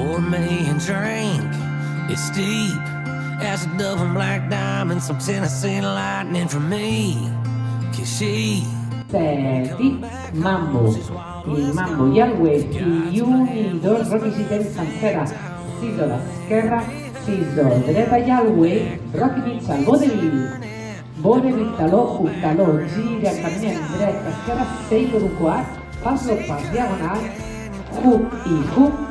Pour me a drink, it's steep as a double black diamond, some Tennessee lightning for me, 'cause she Senti, Mambo, il Mambo Yalway, i uni dos Rocky Citen sencera, siso l'esquerra, siso dreta Yalway, Rocky mitja, vodevil taló, gira, caminem, dreta, esquerra, 6 per un quart, pas lo pas diagonal, hook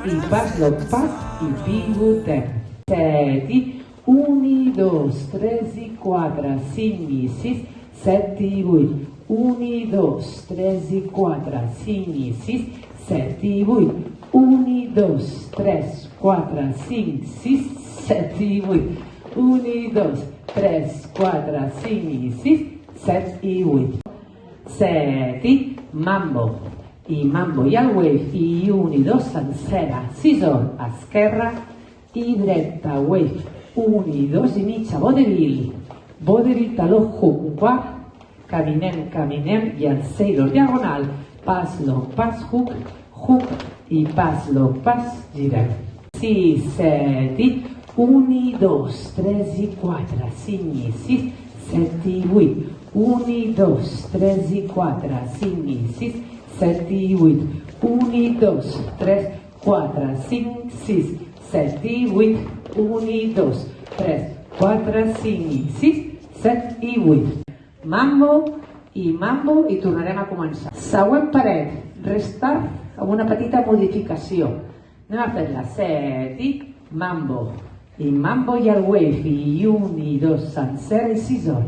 i pas lo pas i pivotem. Senti, 1, 2, 3 i 4, 5 i 6, 7 i 8. 1, 2, 3 i 4, 5 i 6, 7 i 8. 1, 2, 3, 4, 5, 6, 7 i 8. 1, 2, 3, 4, 5 i 6, 7 i 8. Senti, Mambo. I Mambo Yalway, i 1, 2 sencera, sisor, esquerra i dreta, wave. 1, 2 i mitja, vodevil taló, hook, un quart, caminem i el 6 diagonal, pas, hook i pas, girem. 6, 7, 1, 2, 3 i 4, 5 i 6, 7 i 8. 1, 2, 3 i 4, 5 i 6, 7 i 8. 1, 2, 3, 4, 5, 6, 7 i 8. 1, 2, 3, 4, 5 i 6, 7 i 8. Mambo i tornarem a començar. Següent paret, restart amb una petita modificació. Anem a fer-la. 7, Mambo. I Mambo i el wave, i 1, i 2, sencera i sisor.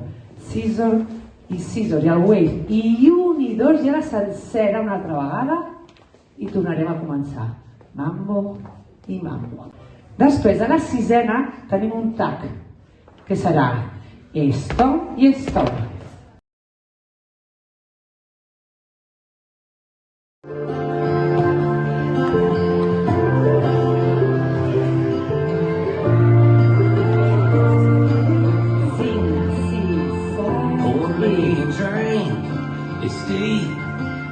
Sisor i el wave, i 1, i 2, i la sencera una altra vegada, i tornarem a començar. Mambo i Mambo. Després, a la sisena, tenim un tac, que serà stop i stop. it's steep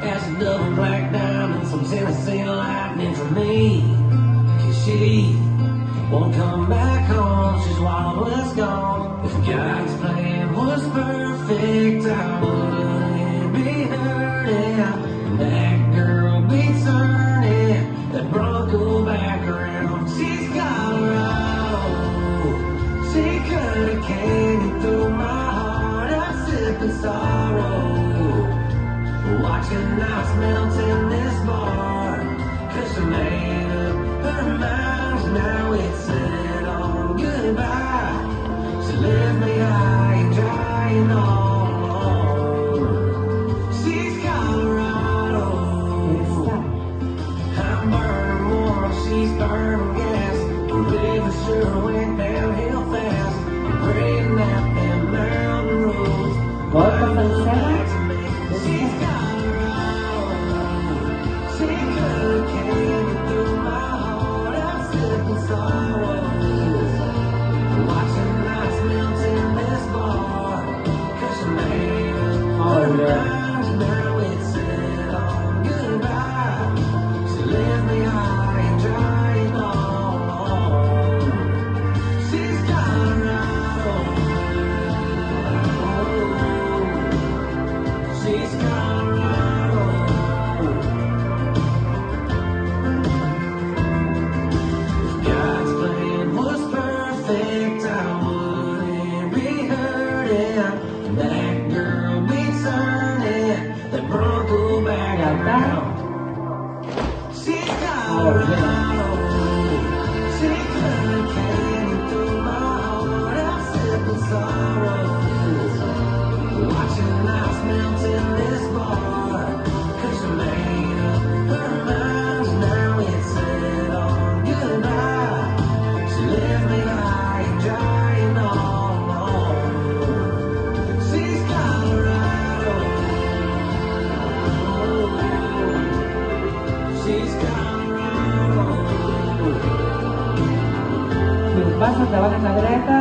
as a double black diamond, some Tennessee lightning for me, 'cause she won't come back home, she's while I was gone. If God's plan was perfect, I wouldn't be hurting. And that girl be turning that Bronco back around. She's Colorado, she could've came through my heart, I'm sipping sorrow, watching ice melt in this bar, 'cause she made up her mind, now it's set on goodbye. She left me high and dry and all alone. She's Colorado, I'm burning warm, she's burning gas. The river sure went downhill fast, breaking out them mountain roads. Welcome to Sarah. She's Colorado, she could've came through my heart, I'm sipping sorrow, watching ice melt in this bar, 'cause she made up her mind, now it's set on goodbye. She left me high and dry and all alone. She's Colorado, she's Colorado. If God's plan was perfect, I wouldn't be hurting. That girl be turning that Bronco back around. She's Colorado, she could've came through my heart, I'm sipping sorrow, watching ice melt in this bar, 'cause she made up her mind, now it's set on goodbye. She left me high and dry and all alone. She's Colorado, she's Colorado. I un pas endavant a la dreta,